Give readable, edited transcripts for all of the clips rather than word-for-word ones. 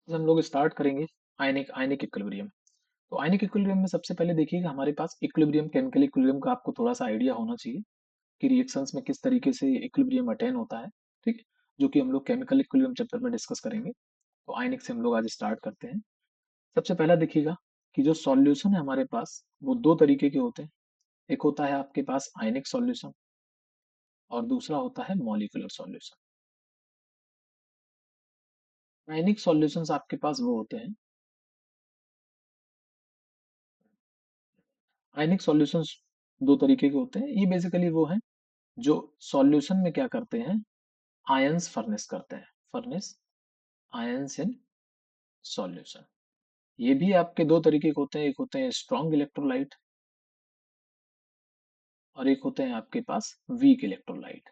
आज हम लोग स्टार्ट करेंगे आयनिक आयनिक इक्विलिब्रियम। तो आयनिक इक्विलिब्रियम में सबसे पहले देखिएगा हमारे पास इक्विलिब्रियम केमिकल इक्विलिब्रियम का आपको थोड़ा सा आइडिया होना चाहिए कि रिएक्शंस में किस तरीके से इक्विलिब्रियम अटेन होता है। ठीक है, जो कि हम लोग केमिकल इक्विलिब्रियम चैप्टर में डिस्कस करेंगे। तो आयनिक से हम लोग आज स्टार्ट करते हैं। सबसे पहला देखिएगा कि जो सॉल्यूशन है हमारे पास वो दो तरीके के होते हैं। एक होता है आपके पास आयनिक सॉल्यूशन और दूसरा होता है मॉलिक्यूलर सॉल्यूशन। आयनिक सॉल्यूशंस आपके पास वो होते हैं, आयनिक सॉल्यूशंस दो तरीके के होते हैं। ये बेसिकली वो हैं जो सॉल्यूशन में क्या करते हैं, आयंस फर्नेस करते हैं, फर्नेस आयंस इन सॉल्यूशन। ये भी आपके दो तरीके के होते हैं, एक होते हैं स्ट्रॉन्ग इलेक्ट्रोलाइट और एक होते हैं आपके पास वीक इलेक्ट्रोलाइट।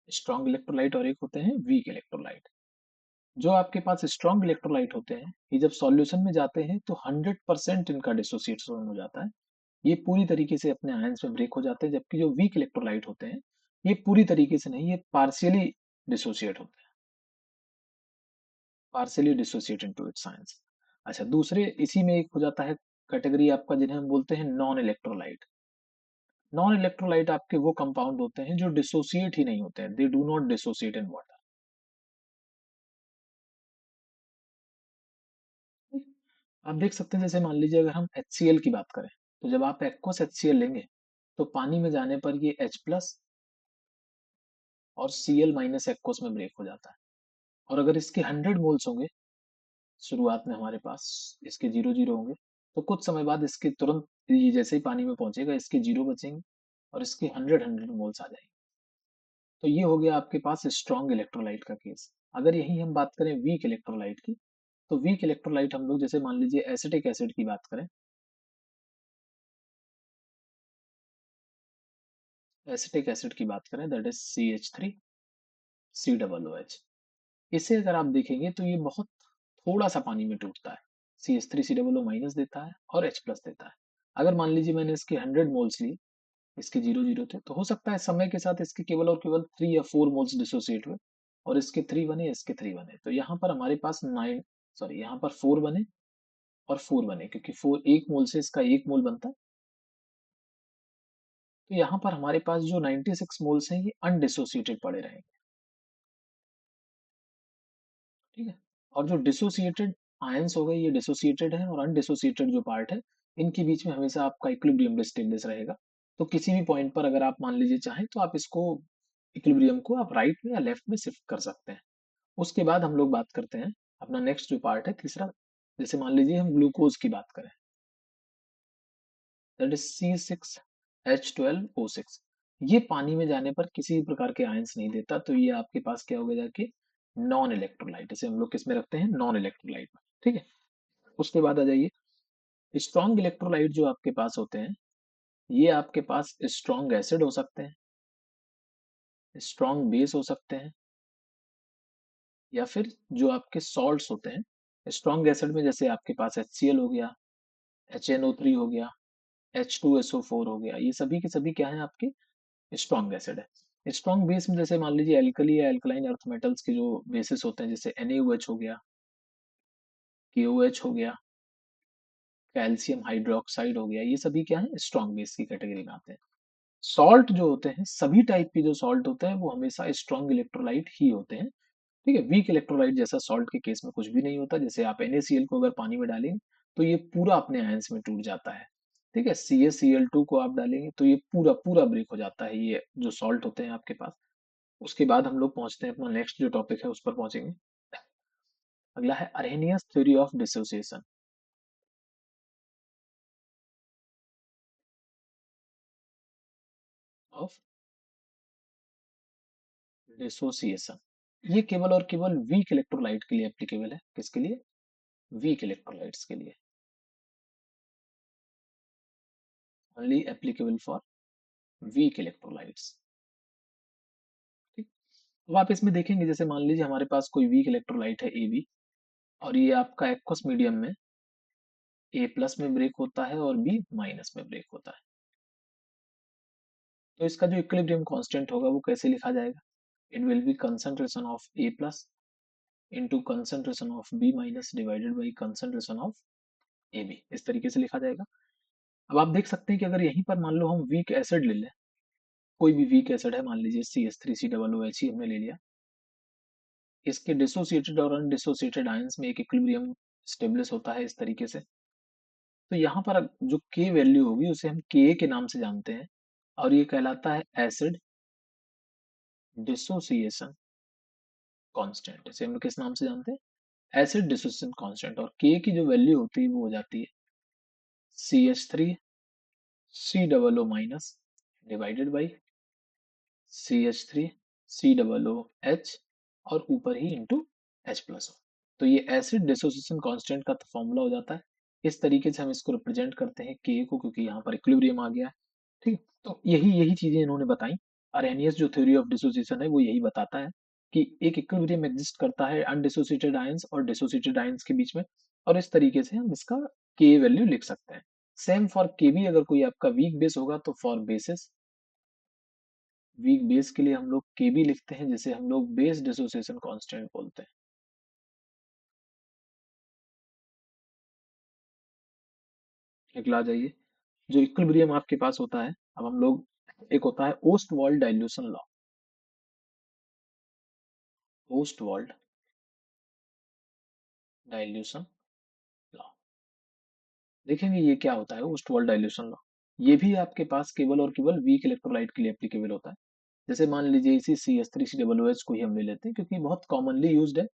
स्ट्रॉन्ग इलेक्ट्रोलाइट और एक होते हैं वीक इलेक्ट्रोलाइट। जो आपके पास स्ट्रॉन्ग इलेक्ट्रोलाइट होते हैं ये जब सॉल्यूशन में जाते हैं तो 100% इनका डिसोसिएशन हो जाता है। ये पूरी तरीके से अपने आयंस में ब्रेक हो जाते हैं, जबकि जो वीक इलेक्ट्रोलाइट होते हैं ये पूरी तरीके से नहीं, ये पार्शियली डिसोसिएट होते हैं, partially dissociate into its ions. अच्छा, दूसरे इसी में एक हो जाता है कैटेगरी आपका जिन्हें हम बोलते हैं नॉन इलेक्ट्रोलाइट। नॉन इलेक्ट्रोलाइट आपके वो कंपाउंड होते हैं जो डिसोसिएट ही नहीं होते हैं, they do not dissociate in water. आप देख सकते हैं जैसे मान लीजिए अगर हम HCl की बात करें, तो जब आप एक्वस HCl लेंगे तो पानी में जाने पर ये H+ और Cl- एक्वस में ब्रेक हो जाता है। और अगर इसके 100 मोल्स होंगे शुरुआत में हमारे पास, इसके 0 0 होंगे, तो कुछ समय बाद इसके तुरंत ये जैसे ही पानी में पहुंचेगा इसके 0 बचेंगे और इसके 100 मोल्स आ जाएंगे। तो ये हो गया आपके पास स्ट्रॉन्ग इलेक्ट्रोलाइट का केस। अगर यही हम बात करें वीक इलेक्ट्रोलाइट की, तो वीक इलेक्ट्रोलाइट हम लोग जैसे मान लीजिए एसिटिक एसिड की बात करें, एसिटिक एसिड की बात करें दैट इज CH3COOH। इसे अगर आप देखेंगे तो ये बहुत थोड़ा सा पानी में टूटता है, CH3COO- देता है और H+ देता है। अगर मान लीजिए मैंने इसके 100 मोल्स लिए, इसके 0 0 थे, तो हो सकता है समय के साथ इसके केवल और केवल 3 या 4 मोल्स डिसोसिएट हुए और इसके 3 बने, इसके 3 बने। तो यहाँ पर हमारे पास 9, सॉरी यहाँ पर 4 बने और 4 बने, क्योंकि 1 मोल से इसका 1 मोल बनता है। तो यहाँ पर हमारे पास जो 96 मोल्स हैं ये अनडिसोसिएटेड पड़े रहेंगे। ठीक है, और जो डिसोसिएटेड आयंस हो गए ये डिसोसिएटेड है, और अनडिसोसिएटेड जो पार्ट है इनके बीच में हमेशा आपका इक्विलिब्रियम स्टेबलिश रहेगा। तो किसी भी पॉइंट पर अगर आप मान लीजिए चाहें तो आप इसको इक्विलिब्रियम को आप राइट में या लेफ्ट में शिफ्ट कर सकते हैं। उसके बाद हम लोग बात करते हैं अपना नेक्स्ट जो पार्ट है तीसरा। जैसे मान लीजिए हम ग्लूकोज की बात करें, दैट इज C6H12O6। ये पानी में जाने पर किसी भी प्रकार के आयंस नहीं देता, तो ये आपके पास क्या हो गया जाके नॉन इलेक्ट्रोलाइट। इसे हम लोग किस में रखते हैं, नॉन इलेक्ट्रोलाइट में। ठीक है, उसके बाद आ जाइए स्ट्रॉन्ग इलेक्ट्रोलाइट जो आपके पास होते हैं, ये आपके पास स्ट्रॉन्ग एसिड हो सकते हैं, स्ट्रॉन्ग बेस हो सकते हैं, या फिर जो आपके सॉल्ट्स होते हैं। स्ट्रॉन्ग एसिड में जैसे आपके पास HCl हो गया, HNO3 हो गया, H2SO4 हो गया, ये सभी के सभी क्या है आपके स्ट्रॉन्ग एसिड है। स्ट्रॉन्ग बेस में जैसे मान लीजिए एल्कली या एल्कलाइन अर्थ मेटल्स के जो बेसिस होते हैं, जैसे NaOH हो गया, KOH हो गया, कैल्शियम हाइड्रोक्साइड हो गया, ये सभी क्या है स्ट्रॉन्ग बेस की कैटेगरी में आते हैं। सॉल्ट जो होते हैं, सभी टाइप के जो सॉल्ट होते हैं वो हमेशा स्ट्रॉन्ग इलेक्ट्रोलाइट ही होते हैं। ठीक है, वीक इलेक्ट्रोलाइट जैसा सॉल्ट के केस में कुछ भी नहीं होता। जैसे आप NaCl को अगर पानी में डालेंगे तो ये पूरा अपने आयंस में टूट जाता है। ठीक है, CaCl2 को आप डालेंगे तो ये पूरा पूरा ब्रेक हो जाता है, ये जो सॉल्ट होते हैं आपके पास। उसके बाद हम लोग पहुंचते हैं अपना नेक्स्ट जो टॉपिक है उस पर पहुंचेंगे। अगला है Arrhenius theory of dissociation, of dissociation. ये केवल और केवल वीक इलेक्ट्रोलाइट के लिए एप्लीकेबल है। किसके लिए, वीक इलेक्ट्रोलाइट्स के लिए, only applicable for weak electrolytes. ठीक, अब आप इसमें देखेंगे जैसे मान लीजिए हमारे पास कोई वीक इलेक्ट्रोलाइट है AB, और ये आपका एक्वस मीडियम में A+ में ब्रेक होता है और B- में ब्रेक होता है। तो इसका जो इक्विलिब्रियम कांस्टेंट होगा वो कैसे लिखा जाएगा? It will be concentration of A plus into concentration of B minus divided by concentration of A B, इस तरीके से लिखा जाएगा। अब आप देख सकते हैं कि अगर यहीं पर मान लो हम वीक एसिड ले लें, कोई भी वीक एसिड है, मान लीजिए CH3COOH ही हमने ले लिया, इसके डिसोसिएटेड और अनडिसोसिएटेड आयंस में एक इक्विलिब्रियम स्टेब्लिश होता है इस तरीके से। तो यहाँ पर जो के वैल्यू होगी उसे हम के के नाम से जानते हैं, और ये कहलाता है एसिड डिसोसिएशन कांस्टेंट। इसे हम किस नाम से जानते हैं? Acid dissociation constant. और के की जो वैल्यू होती है वो हो जाती है CH3COO minus divided by CH3COOH और ऊपर ही इंटू H प्लस। तो ये एसिड डिसोसिएशन कांस्टेंट का फॉर्मूला हो जाता है। इस तरीके से हम इसको रिप्रेजेंट करते हैं के को, क्योंकि यहाँ पर इक्विलिब्रियम आ गया है। ठीक है, तो यही यही चीजें इन्होंने बताई। अरेनियस जो थ्योरी ऑफ डिसोसिएशन है वो यही बताता है कि एक इक्विलिब्रियम एग्जिस्ट करता है अनडिसोसिएटेड आयंस और डिसोसिएटेड आयंस के बीच में, और इस तरीके से हम इसका के वैल्यू लिख सकते हैं। सेम फॉर के बी, अगर कोई आपका वीक बेस होगा तो फॉर बेसिस, वीक बेस के लिए हम लोग के बी लिखते हैं, जिसे हम लोग बेस डिसोसिएशन कांस्टेंट बोलते हैं। निकला जाइए, जो इक्विलिब्रियम आपके पास होता है, अब हम लोग, एक होता है Ostwald dilution law. Ostwald dilution law, देखेंगे ये क्या होता है ओस्टवाल्ड डाइल्यूशन लॉ। ये भी आपके पास केवल और केवल वीक इलेक्ट्रोलाइट के लिए एप्लीकेबल होता है। जैसे मान लीजिए इसी CH3COOH को ही हम ले लेते हैं, क्योंकि बहुत कॉमनली यूज्ड है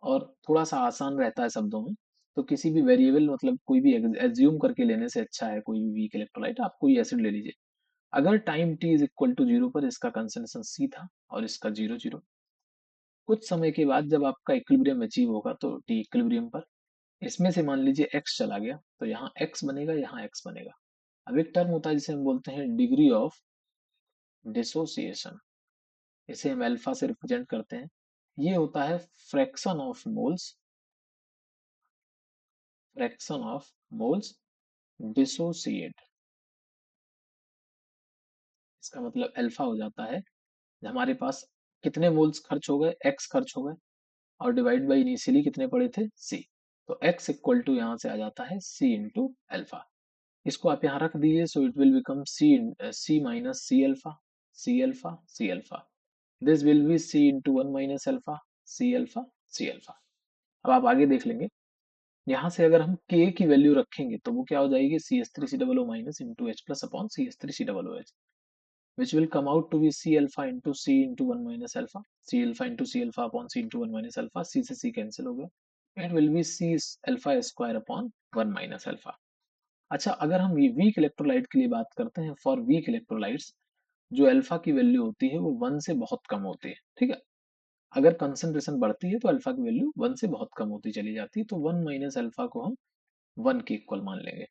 और थोड़ा सा आसान रहता है शब्दों में। तो किसी भी वेरिएबल, मतलब कोई भी एज्यूम करके लेने से अच्छा है कोई भी वीक इलेक्ट्रोलाइट, आप कोई एसिड ले लीजिए। अगर time t is equal to 0 पर इसका कंसंट्रेशन C था और इसका 0 0, कुछ समय के बाद जब आपका इक्विलिब्रियम अचीव होगा तो टी इक्विलिब्रियम पर इसमें से मान लीजिए x चला गया, तो यहाँ x बनेगा, यहाँ x बनेगा। अब एक टर्म होता है जिसे हम बोलते हैं डिग्री ऑफ डिसोसिएशन, इसे हम अल्फा से रिप्रेजेंट करते हैं। ये होता है fraction of moles, fraction of moles dissociate. इसका मतलब अल्फा हो जाता है हमारे पास कितने मोल्स खर्च हो गए, x खर्च हो गए, और डिवाइड बाई इनिशियली कितने पड़े थे, c। तो x इक्वल टू यहाँ से आ जाता है c इंटू अल्फा। इसको आप यहाँ रख दीजिए, so it will become c minus C alpha, C alpha, C alpha. This will be c into one minus alpha, C alpha, C alpha. अब आप आगे देख लेंगे, यहाँ से अगर हम k की वैल्यू रखेंगे तो वो क्या हो जाएगी, CH3COO minus into H plus upon CH3COOH, which will come out to be C alpha into C into 1 minus alpha, C alpha into C alpha upon C into 1 minus alpha, C से C cancel हो गया, it will be C alpha square upon 1 minus alpha। अच्छा, अगर हम ये weak electrolyte के लिए बात करते हैं, फॉर वीक इलेक्ट्रोलाइट्स जो अल्फा की वैल्यू होती है वो 1 से बहुत कम होती है। ठीक है, अगर कंसंट्रेशन बढ़ती है तो अल्फा की वैल्यू 1 से बहुत कम होती चली जाती है, तो 1 माइनस अल्फा को हम 1 के इक्वल मान लेंगे।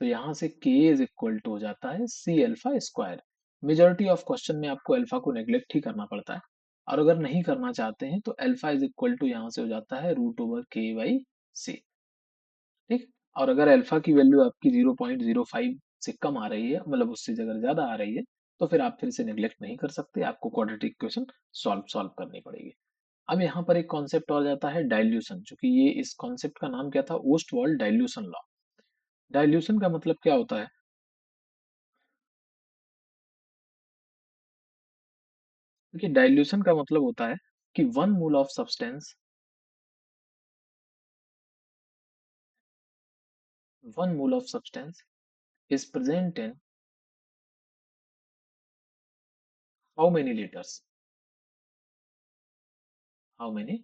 तो यहाँ से k इज इक्वल टू हो जाता है C alpha square. Majority of question में आपको अल्फा को नेग्लेक्ट ही करना पड़ता है, और अगर नहीं करना चाहते हैं तो अल्फा इज इक्वल टू यहाँ से हो जाता है रूट ओवर के बाई सी। ठीक, और अगर अल्फा की वैल्यू आपकी 0.05 से कम आ रही है, मतलब उससे अगर ज्यादा आ रही है, तो फिर आप फिर से नेग्लेक्ट नहीं कर सकते, आपको क्वाड्रेटिक इक्वेशन सॉल्व करनी पड़ेगी। अब यहाँ पर एक कॉन्सेप्ट और जाता है डाइल्यूशन, चूंकि ये इस कॉन्सेप्ट का नाम क्या था, ओस्टवाल्ड डाइल्यूशन लॉ। डाइल्यूशन का मतलब क्या होता है? देखिए, डाइल्यूशन का मतलब होता है कि 1 mole of substance, 1 mole of substance is present in how many litres, how many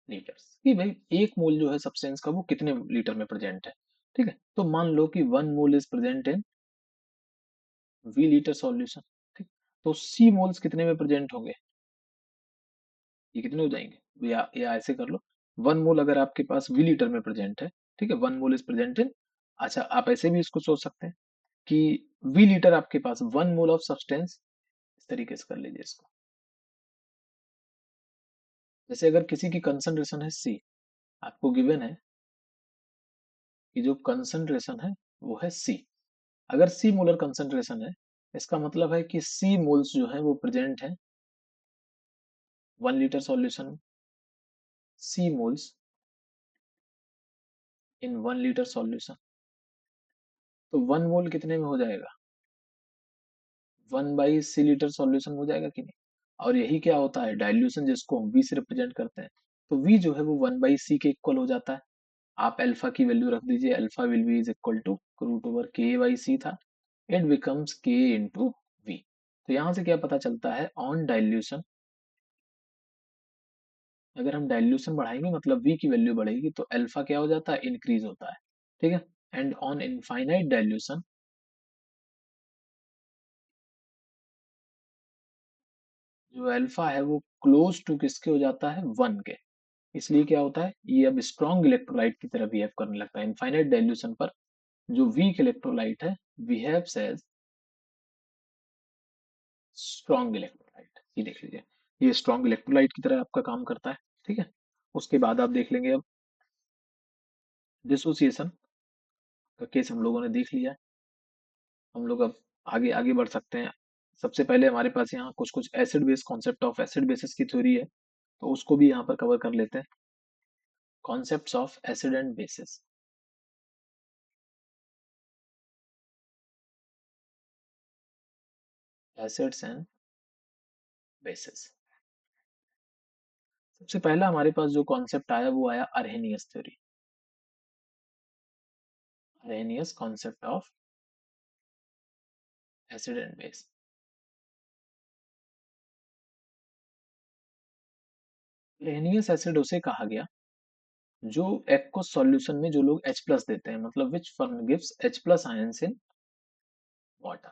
litres, कि भाई 1 मोल जो है सब्सटेंस का वो कितने लीटर में प्रेजेंट है। ठीक है, तो मान लो कि 1 mole is present in V litre solution. ठीक, तो C मोल्स कितने में प्रेजेंट होंगे, ये कितने हो जाएंगे, या ऐसे कर लो, 1 मोल अगर आपके पास V लीटर में प्रेजेंट है, ठीक है, 1 मोल इज प्रेजेंट इन, अच्छा आप ऐसे भी इसको सोच सकते हैं कि V लीटर आपके पास 1 मोल ऑफ सब्सटेंस, इस तरीके से कर लीजिए इसको। जैसे अगर किसी की कंसंट्रेशन है C, आपको गिवन है कि जो कंसंट्रेशन है वो है C, अगर C मोलर कंसंट्रेशन है इसका मतलब है कि सी मोल्स जो है वो प्रेजेंट है 1 litre solution, C moles in 1 litre solution. तो 1 मोल कितने में हो जाएगा? 1/c लीटर सॉल्यूशन हो जाएगा कि नहीं? और यही क्या होता है, डाइल्यूशन, जिसको हम वी से रिप्रेजेंट करते हैं। तो वी जो है वो 1/c के इक्वल हो जाता है। आप अल्फा की वैल्यू रख दीजिए, alpha will be is equal to root over K by C था, it becomes K into V. तो यहां से क्या पता चलता है, ऑन डाइल्यूशन, अगर हम डाइल्यूशन बढ़ाएंगे मतलब वी की वैल्यू बढ़ेगी, तो अल्फा क्या हो जाता है, इंक्रीज होता है। ठीक है। एंड ऑन इनफाइनाइट डाइल्यूशन, जो अल्फा है वो क्लोज टू किसके हो जाता है, 1 के। इसलिए क्या होता है, ये अब स्ट्रॉन्ग इलेक्ट्रोलाइट की तरह बिहेव करने लगता है। इनफाइनाइट डाइल्यूशन पर जो वीक इलेक्ट्रोलाइट है बिहेव्स एज स्ट्रॉन्ग इलेक्ट्रोलाइट। ये देख लीजिए, ये स्ट्रॉन्ग इलेक्ट्रोलाइट की तरह आपका काम करता है। ठीक है। उसके बाद आप देख लेंगे अब डिसोसिएशन का केस हम लोगों ने देख लिया है। हम लोग अब आगे आगे बढ़ सकते हैं। सबसे पहले हमारे पास यहाँ कुछ कुछ acid base, concept of acid basis की थ्योरी है, तो उसको भी यहाँ पर कवर कर लेते हैं। Concepts of acid and bases. Acids and bases. सबसे पहला हमारे पास जो कॉन्सेप्ट आया वो आया Arrhenius theory, Arrhenius concept of acid and base. Arrhenius acid उसे कहा गया जो एक्वस सॉल्यूशन में जो लोग H प्लस देते हैं, मतलब विच firm gives H plus ions in water.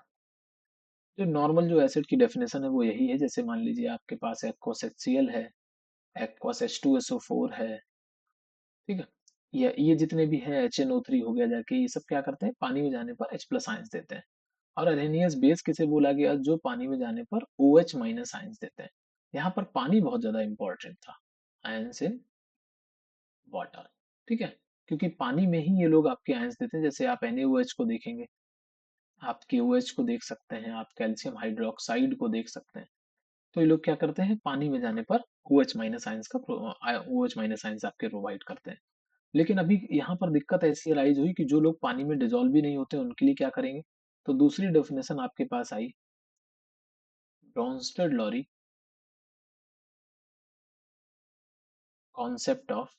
जो नॉर्मल जो एसिड की डेफिनेशन है वो यही है, जैसे मान लीजिए आपके पास एक्वस HCl है, एक्वस H2SO4 है। ठीक है। ये जितने भी है, HNO3 हो गया, जाके ये सब क्या करते हैं, पानी में जाने पर H प्लस आयंस देते हैं। और अरहेनियस बेस किसे बोला गया, जो पानी में जाने पर OH माइनस आयंस देते हैं। यहाँ पर पानी बहुत ज्यादा इंपॉर्टेंट था, आयंस इन वाटर। ठीक है। क्योंकि पानी में ही ये लोग आपके आयंस देते हैं। जैसे आप NaOH को देखेंगे, आप KOH को देख सकते हैं, आप कैल्शियम हाइड्रोक्साइड को देख सकते हैं। तो ये लोग क्या करते हैं, पानी में जाने पर OH माइनस आयंस का OH माइनस आयंस आपके प्रोवाइड करते हैं। लेकिन अभी यहाँ पर दिक्कत ऐसी राइज हुई कि जो लोग पानी में डिजोल्व भी नहीं होते उनके लिए क्या करेंगे। तो दूसरी डेफिनेशन आपके पास आई, Bronsted Lowry concept of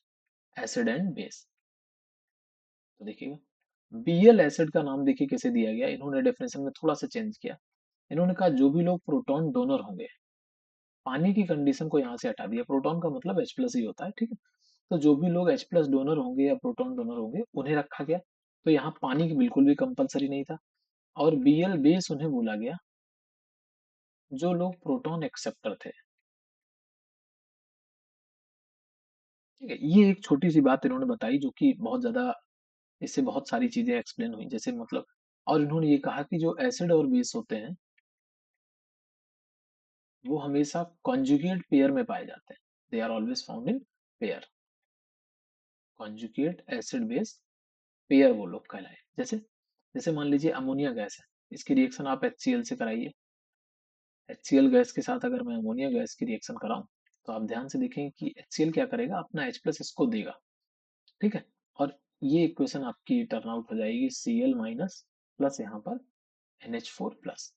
acid and base. तो देखिएगा, Bl एसिड का नाम देखिए कैसे दिया गया, इन्होंने डेफिनेशन में थोड़ा सा चेंज किया। इन्होंने कहा जो भी लोग प्रोटॉन डोनर होंगे, पानी की कंडीशन को यहाँ से हटा दिया, प्रोटॉन का मतलब H प्लस ही होता है। ठीक है। तो जो भी लोग H प्लस डोनर होंगे या प्रोटॉन डोनर होंगे उन्हें रखा गया। तो यहाँ पानी की बिल्कुल भी कंपलसरी नहीं था। और Bl बेस उन्हें बोला गया जो लोग प्रोटॉन एक्सेप्टर थे। ठीक है। ये एक छोटी सी बात इन्होंने बताई जो कि बहुत ज्यादा, इससे बहुत सारी चीजें एक्सप्लेन हुई, जैसे मतलब, और इन्होंने ये कहा कि जो एसिड और बेस होते हैं वो हमेशा कॉन्जुगेट पेयर में पाए जाते हैं, they are always found in pair. Conjugate acid base pair वो लोग कहलाए। जैसे जैसे मान लीजिए अमोनिया गैस है, इसकी रिएक्शन आप HCl से कराइए। HCl गैस के साथ अगर मैं अमोनिया गैस की रिएक्शन कराऊं, तो आप ध्यान से देखेंगे कि HCl क्या करेगा, अपना H प्लस इसको देगा। ठीक है। और ये इक्वेशन आपकी टर्न आउट हो जाएगी Cl माइनस प्लस यहाँ पर NH4 प्लस।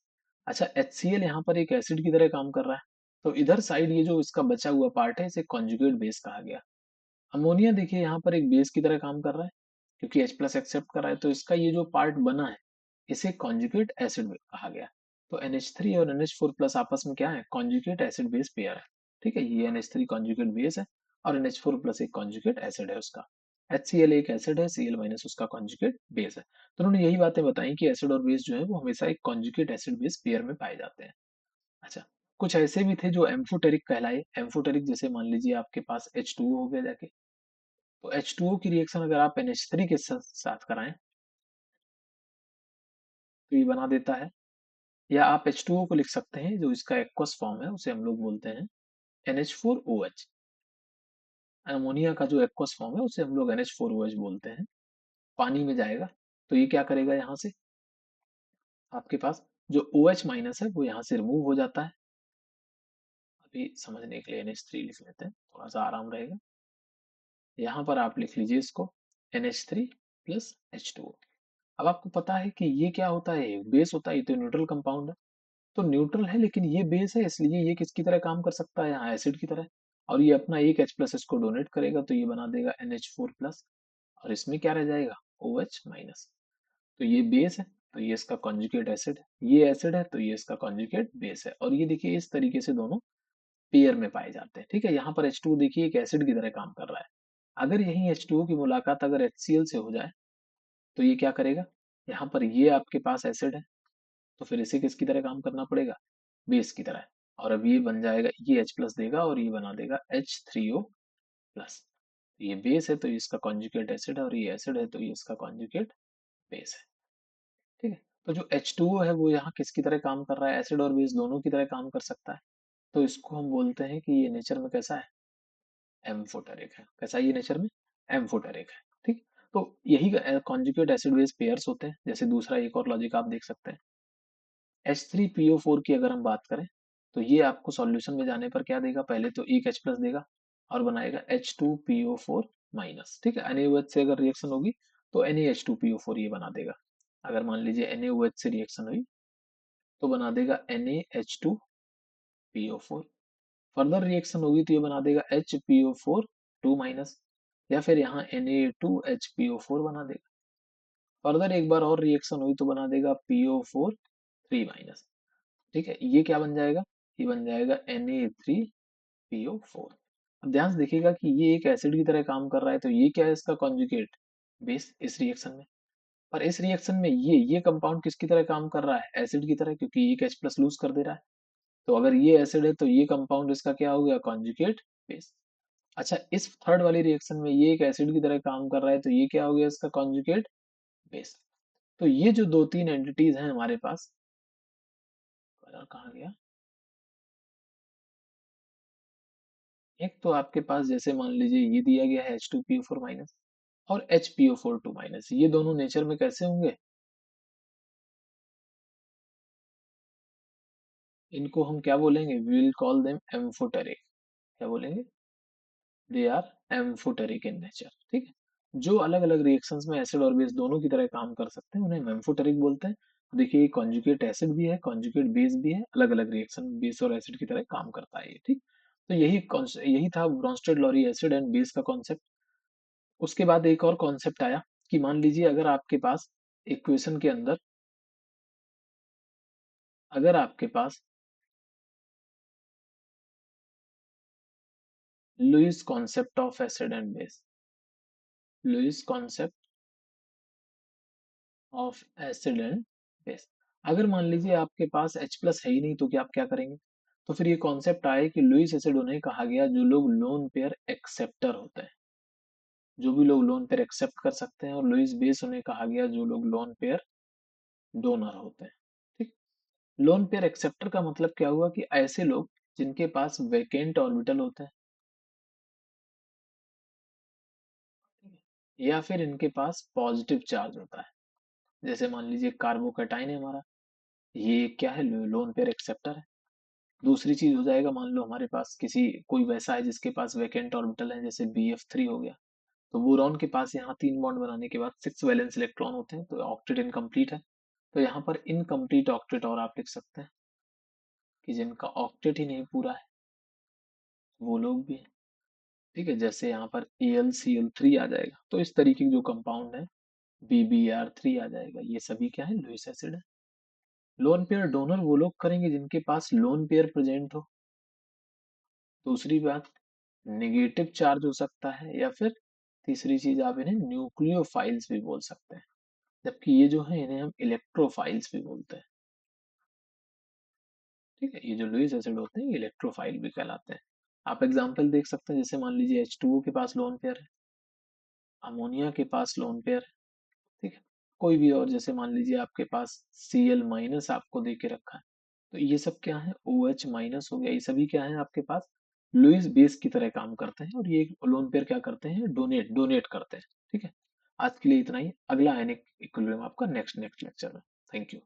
अच्छा, HCl यहाँ पर एक एसिड की तरह काम कर रहा है, तो इधर साइड ये जो इसका बचा हुआ पार्ट है इसे कॉन्जुगेट बेस कहा गया। अमोनिया देखिए यहाँ पर एक बेस की तरह काम कर रहा है, क्योंकि H प्लस एक्सेप्ट कर रहा है, तो इसका ये जो पार्ट बना है इसे कॉन्जुगेट एसिड कहा गया। तो NH3 और NH4 प्लस आपस में क्या है, कॉन्जुगेट एसिड बेस पेयर है। ठीक है। ये NH3 कॉन्जुगेट बेस है और NH4 प्लस एक कॉन्जुगेट एसिड है उसका। HCl एक एसिड है, Cl माइनस उसका कॉन्जुगेट बेस है। तो उन्होंने यही बातें बताई कि एसिड और बेस जो है वो हमेशा एक कॉन्जुगेट एसिड बेस पेयर में पाए जाते हैं। अच्छा, कुछ ऐसे भी थे जो एम्फोटेरिक कहलाए। एम्फोटेरिक जैसे मान लीजिए आपके पास H2O हो गया जाके, तो H2O की रिएक्शन अगर आप NH3 के साथ कराएं तो ये बना देता है। या आप H2O को लिख सकते हैं, जो इसका एक्वस फॉर्म है उसे हम लोग बोलते हैं NH4OH। अमोनिया का जो एक्वस फॉर्म है उसे हम लोग NH4OH बोलते हैं। पानी में जाएगा तो ये क्या करेगा, यहाँ से आपके पास जो OH माइनस है वो यहाँ से रिमूव हो जाता है। अभी समझने के लिए NH3 लिख लेते हैं, थोड़ा सा आराम रहेगा। यहाँ पर आप लिख लीजिए इसको NH3 प्लस H2O। अब आपको पता है कि ये क्या होता है, बेस होता है, ये तो न्यूट्रल कंपाउंड है। तो न्यूट्रल है लेकिन ये बेस है, इसलिए ये किसकी तरह काम कर सकता है, यहाँ एसिड की तरह। और ये अपना एक H प्लस इसको डोनेट करेगा तो ये बना देगा NH4 प्लस, और इसमें क्या रह जाएगा, OH माइनस। तो ये बेस है तो ये इसका कॉन्जुगेट एसिड है, ये एसिड है तो ये इसका कॉन्जुगेट बेस है। और ये देखिए इस तरीके से दोनों पेयर में पाए जाते हैं। ठीक है, यहाँ पर H2O देखिए एक एसिड की तरह काम कर रहा है। अगर यही H2O की मुलाकात अगर HCl से हो जाए तो ये क्या करेगा, यहाँ पर ये आपके पास एसिड है तो फिर इसे किसकी तरह काम करना पड़ेगा, बेस की तरह। और अब ये बन जाएगा, ये H प्लस देगा और ये बना देगा H3O प्लस। ये बेस है तो ये इसका कॉन्जुगेट एसिड है, और ये एसिड है तो ये इसका कॉन्जुगेट बेस है। ठीक है, तो जो H2O है वो यहाँ किसकी तरह काम कर रहा है, एसिड और बेस दोनों की तरह काम कर सकता है। तो इसको हम बोलते हैं कि ये नेचर में कैसा है, एम्फोटेरिक है। कैसा है ये नेचर में, एम्फोटेरिक है। ठीक, तो यही कॉन्जुगेट एसिड बेस पेयर्स होते हैं। जैसे दूसरा एक और लॉजिक आप देख सकते हैं, H3PO4 की अगर हम बात करें तो ये आपको सॉल्यूशन में जाने पर क्या देगा, पहले तो एक H प्लस देगा और बनाएगा H2PO4 माइनस। ठीक है, NaOH से अगर रिएक्शन होगी तो NaH2PO4 ये बना देगा। अगर मान लीजिए NaOH से रिएक्शन हुई तो बना देगा NaH2PO4। फर्दर रिएक्शन होगी तो ये बना देगा HPO4 2 माइनस, या फिर यहाँ Na2HPO4 बना देगा। फर्दर एक बार और रिएक्शन हुई तो बना देगा PO4 3 माइनस। ठीक है, ये क्या बन जाएगा, ये बन जाएगा Na3PO4। अब ध्यान से देखिएगा कि ये एक एसिड की तरह काम कर रहा है तो ये क्या है, इसका कॉन्जुगेट बेस इस रिएक्शन में। पर इस रिएक्शन में ये कंपाउंड किसकी तरह काम कर रहा है, एसिड की तरह, क्योंकि एक H प्लस लूज कर दे रहा है। तो अगर ये एसिड है तो ये कंपाउंड इसका क्या हो गया, कॉन्जुगेट बेस। अच्छा, इस थर्ड वाली रिएक्शन में ये एक एसिड की तरह काम कर रहा है तो ये क्या हो गया, इसका कॉन्जुगेट बेस। तो ये जो दो तीन एंटिटीज हैं हमारे पास, कहाँ गया, एक तो आपके पास जैसे मान लीजिए ये दिया गया है H2PO4 माइनस और HPO4 2 माइनस, ये दोनों नेचर में कैसे होंगे, इनको हम क्या बोलेंगे, we will call them amphoteric. क्या बोलेंगे, they are amphoteric in nature. ठीक है, जो अलग अलग रिएक्शंस में एसिड और बेस दोनों की तरह काम कर सकते हैं उन्हें एम्फोटेरिक बोलते हैं। देखिए कॉन्जुगेट एसिड भी है, कॉन्जुगेट बेस भी है, अलग अलग रिएक्शन बेस और एसिड की तरह काम करता है ये। ठीक, तो यही था Bronsted Lowry acid and base का कॉन्सेप्ट। उसके बाद एक और कॉन्सेप्ट आया कि मान लीजिए अगर आपके पास इक्वेशन के अंदर, अगर आपके पास Lewis concept of acid and base, Lewis concept of acid and base, अगर मान लीजिए आपके पास H प्लस है ही नहीं तो क्या आप क्या करेंगे, तो फिर ये कॉन्सेप्ट आए कि लुईस एसिड उन्हें कहा गया जो लोग लोन पेयर एक्सेप्टर होते हैं, जो भी लोग लोन पेयर एक्सेप्ट कर सकते हैं, और लुईस बेस उन्हें कहा गया जो लोग लोन पेयर डोनर होते हैं। ठीक, लोन पेयर एक्सेप्टर का मतलब क्या हुआ कि ऐसे लोग जिनके पास वैकेंट ऑर्बिटल होते हैं, या फिर इनके पास पॉजिटिव चार्ज होता है। जैसे मान लीजिए कार्बोकैटाइन है हमारा, ये क्या है, लोन पेयर एक्सेप्टर है। दूसरी चीज हो जाएगा, मान लो हमारे पास किसी कोई वैसा है जिसके पास वैकेंट ऑर्बिटल है, जैसे BF3 हो गया, तो बोरॉन के पास यहाँ 3 बॉन्ड बनाने के बाद 6 वैलेंस इलेक्ट्रॉन होते हैं तो ऑक्टेट इनकम्प्लीट है। तो यहाँ पर इनकम्प्लीट ऑक्टेट और आप लिख सकते हैं कि जिनका ऑक्टेट ही नहीं पूरा है वो लोग भी हैं। ठीक है, जैसे यहाँ पर AlCl3 आ जाएगा, तो इस तरीके के जो कंपाउंड है BBr3 आ जाएगा, ये सभी क्या है, लुईस एसिड है। लोन पेयर डोनर वो लोग करेंगे जिनके पास लोन पेयर प्रेजेंट हो। दूसरी बात, नेगेटिव चार्ज हो सकता है, या फिर तीसरी चीज आप इन्हें न्यूक्लियोफाइल्स भी बोल सकते हैं, जबकि ये जो है इन्हें हम इलेक्ट्रोफाइल्स भी बोलते हैं। ठीक है, ये जो लुईस एसिड होते हैं ये इलेक्ट्रोफाइल भी कहलाते हैं। आप एग्जांपल देख सकते हैं, जैसे मान लीजिए H2O के पास लोन पेयर है, अमोनिया के पास लोन पेयर है। ठीक है, कोई भी और, जैसे मान लीजिए आपके पास Cl माइनस आपको दे के रखा है, तो ये सब क्या है, OH माइनस हो गया, ये सभी क्या है आपके पास लुईस बेस की तरह काम करते हैं, और ये लोन पेयर क्या करते हैं, डोनेट डोनेट करते हैं। ठीक है, आज के लिए इतना ही, अगला आयनिक इक्विलिब्रियम आपका नेक्स्ट नेक्स्ट लेक्चर में। Thank you.